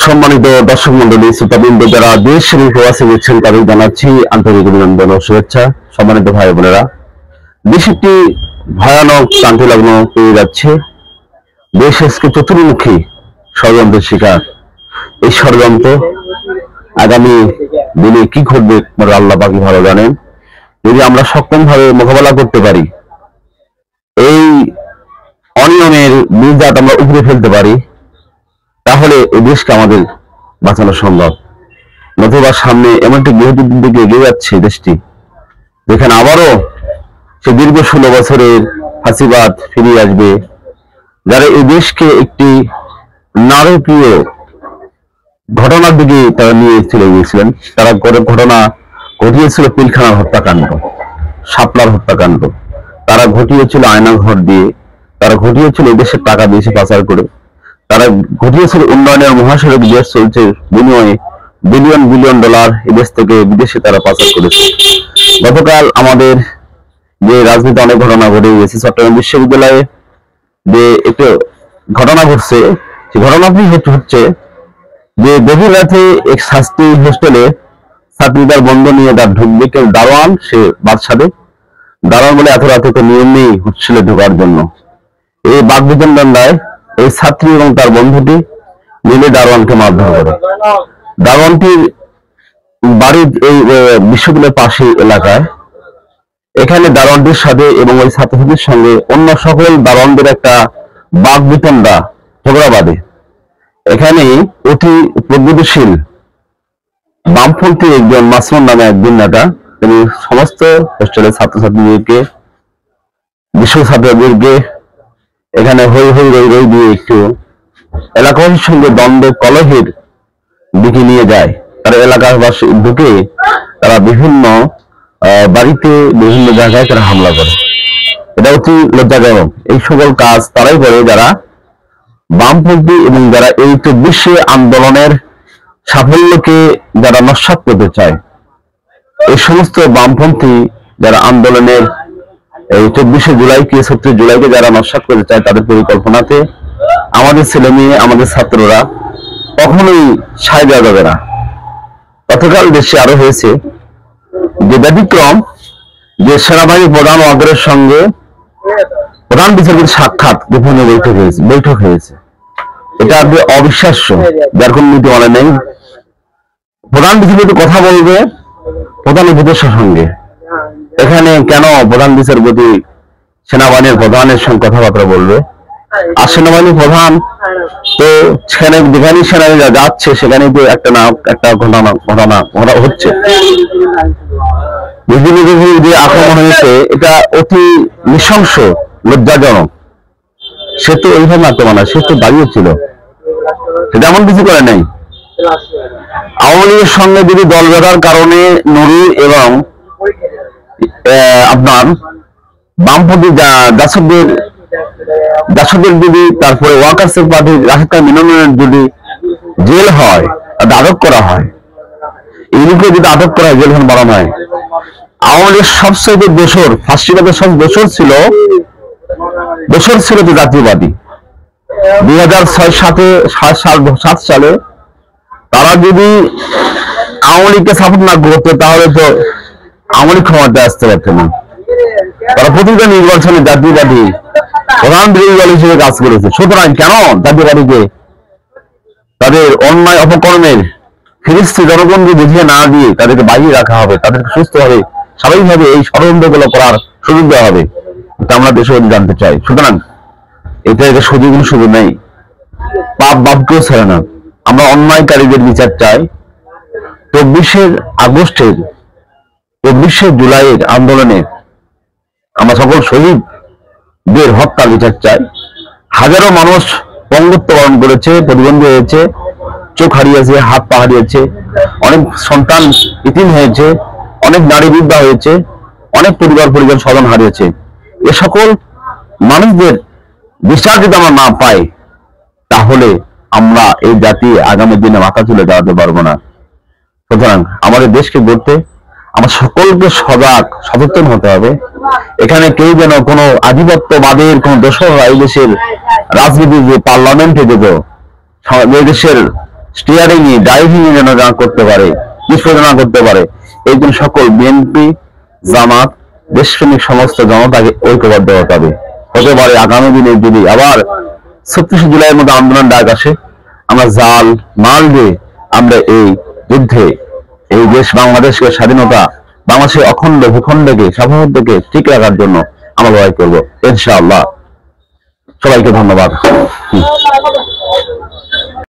সম্মানিত দর্শক মন্ডলী, শ্রোতাবৃন্দ যারা দেশ এবং প্রবাসে রয়েছেন তাদের জানাচ্ছি আন্তরিক অভিনন্দন ও শুভেচ্ছা। সম্মানিত ভাই বোনেরা, দেশ একটি ভয়ানক ক্রান্তি লগ্ন পেয়ে যাচ্ছে। দেশ আজকে চতুর্মুখী ষড়যন্ত্রের শিকার। এই ষড়যন্ত্র আগামী দিনে কি ঘটবে আল্লাহ পাকই ভালো জানেন। যদি আমরা সক্ষম ভাবে মোকাবেলা করতে পারি, এই অনিয়মের বীজজাত আমরা উপরে ফেলতে পারি, তাহলে এই দেশকে আমাদের বাঁচানো সম্ভব। নতুবা সামনে এমন একটি গৃহযুদ্ধের দিকে এগিয়ে যাচ্ছে দেশটি, যেখানে আবারও সে দীর্ঘ 16 বছরের ফাঁসিবাদ ফিরিয়ে আসবে। যারা এই দেশকে একটি নারকীয় ঘটনার দিকে তারা নিয়ে চলে গিয়েছিলেন, তারা ঘটনা ঘটিয়েছিল পিলখানার হত্যাকাণ্ড, শাপলার হত্যাকাণ্ড। তারা ঘটিয়েছিল আয়নাঘর দিয়ে, তারা ঘটিয়েছিল এই দেশের টাকা দিয়েছে পাচার করে, তারা ঘটিয়েছিল উন্নয়নের মহাসড়ক দেশ চলছে বিনিময়ে বিলিয়ন বিলিয়ন ডলার এদেশ থেকে বিদেশে তারা পাচার করেছে। গতকাল আমাদের যে রাজনীতি অনেক ঘটনা ঘটে গেছে, চট্টগ্রাম বিশ্ববিদ্যালয়ে যে একটু ঘটনা ঘটছে, সেই ঘটনাটি হচ্ছে যে গভীর রাতে এক শাস্তি হোস্টেলে ছাত্রীদের বন্ধ নিয়ে তার ঢুকবে কেউ দারোয়ান, সে বাদশাদে দারোয়ান বলে এত রাতে তো নিয়ম নেই হোস্টেলে ঢোকার জন্য। এই বাগবিতণ্ডায় এই ছাত্রী এবং তার বন্ধুটি মিলে দারোয়ানকে মারধর করে। দারোয়ানটির বাড়ির এই বিশ্ববিদ্যালয়ের পাশে এলাকায়। এখানে দারোয়ানটির সাথে এবং ওই ছাত্রছাত্রীর সঙ্গে অন্য সকল দারোয়ানদের একটা বাগবিতণ্ডা ঝগড়া বাঁধে। এখানে অতি প্রগতিশীল বামপন্থী একজন মাসুম নামে একজন নেতা, তিনি সমস্ত হোস্টেলের ছাত্রছাত্রীদেরকে, বিশ্ব ছাত্রদেরকে এখানে হই হই রই রই দিয়ে একটু এলাকাবাসীর সঙ্গে দ্বন্দ্ব কলহের দিকে নিয়ে যায়। তারা এলাকাবাসী ঢুকে তারা বিভিন্ন বাড়িতে বিভিন্ন জায়গায় তারা হামলা করে। এটা অতি লজ্জাজনক। এই সকল কাজ তারাই করে যারা বামপন্থী এবং যারা এই 24শে আন্দোলনের সাফল্যকে যারা নস্যাৎ করতে চায়। এই সমস্ত বামপন্থী যারা আন্দোলনের এই 24শে জুলাইকে 36 জুলাইকে যারা নস্যাৎ করতে চায়, তাদের পরিকল্পনাতে আমাদের ছেলে মেয়ে, আমাদের ছাত্ররা কখনোই সায় দেওয়া যাবে না। গতকাল দেশে আরো হয়েছে যে ব্যতিক্রম, যে সেনাবাহিনী প্রধান ওয়াকারের সঙ্গে প্রধান বিচারপতির সাক্ষাৎ গোপনে বৈঠক হয়েছে। এটা অবিশ্বাস্য, যার কোন নীতি মানে নেই। প্রধান বিচারপতি কথা বলবে প্রধান উপদেষ্টার সঙ্গে। এখানে কেন প্রধান বিচারপতি সেনাবাহিনীর প্রধানের সঙ্গে কথাবার্তা বলবে? আর সেনাবাহিনীর প্রধান তো যেখানে সেনাবাহিনী যাচ্ছে সেখানে তো একটা না একটা ঘটনা হচ্ছে। যে আক্রমণ হয়েছে, এটা অতি নৃশংস, লজ্জাজনক। সে তো এইভাবে আক্রমণ, সে তো দাঁড়িয়েছিল, সেটা এমন কিছু করে নাই। আওয়ামী লীগের সঙ্গে যদি দল বেঁধার কারণে নুরু এবং আপনার বামপন্থী জাসদের যদি, তারপরে ওয়ার্কার্সের পার্টির রাশেদ খান মিননের যদি জেল হয়, আটক করা হয়, ইউনিকে যদি আটক করা হয়, জেল খান বাড়ানো হয়, আওয়ামী লীগের সবচেয়ে দোষর, ফাঁসিবাদের সব দোষর ছিল তো জাতীয়বাদী। 2006-7 সালে তারা যদি আওয়ামী লীগকে সাপোর্ট না করতো, তাহলে তো আওয়ামী লীগ ক্ষমতায় আসতে পারত না। তারা প্রতিটা নির্বাচনে জাতীয়বাদী প্রধান বিরোধী দল হিসেবে কাজ করেছে। সুতরাং কেন জাতীয়বাদীকে তাদের অন্যায় অপকর্মের ফিরিস্তি জনগণকে বুঝিয়ে না দিয়ে তাদেরকে বাইরে রাখা হবে, তাদেরকে সুস্থভাবে স্বাভাবিকভাবে এই ষড়যন্ত্রগুলো করার সুযোগ দেওয়া হবে? এটা আমরা দেশে জানতে চাই। সুতরাং এটা সুযোগ নেই, বাপকেও ছেড়ে না। আমরা অন্যায়কারীদের বিচার চাই। 24শে জুলাইয়ের আন্দোলনে আমরা সকল শহীদদের হত্যা বিচার চাই। হাজারো মানুষ পঙ্গুত্ব বরণ করেছে, প্রতিবন্ধী হয়েছে, চোখ হারিয়েছে, হাত পা হারিয়েছে, অনেক সন্তান ইতিম হয়েছে, অনেক নারী বিধবা হয়েছে, অনেক পরিবার স্বজন হারিয়েছে। এ সকল মানুষদের বিচার যদি আমরা না পাই, তাহলে আমরা এই জাতি আগামী দিনে মাথা তুলে দাঁড়াতে পারবো না। সুতরাং আমাদের দেশকে গড়তে আমার সকলকে সচেতন হতে হবে। এখানে কেউ যেন কোনো আধিপত্যবাদের কোন দোষর এই দেশের রাজনীতি যে পার্লামেন্টে দেব, এই দেশের স্টিয়ারিং ড্রাইভিং যেন না করতে পারে, নিষ্পেষণা করতে পারে, এই জন্য সকল বিএনপি, জামাত, দেশপ্রেমিক সমস্ত জনতাকে ঐক্যবদ্ধ হতে হবে। হতে পারে আগামী দিনে যদি আবার 36 জুলাইয়ের মধ্যে আন্দোলন ডাক আসে, আমরা জাল মাল দিয়ে আমরা এই যুদ্ধে এই দেশ বাংলাদেশকে স্বাধীনতা, বাংলাদেশের অখণ্ড ভূখণ্ডকে সার্বভৌমত্বকে ঠিক রাখার জন্য আমরা লড়াই করবো ইনশাআল্লাহ। সবাইকে ধন্যবাদ।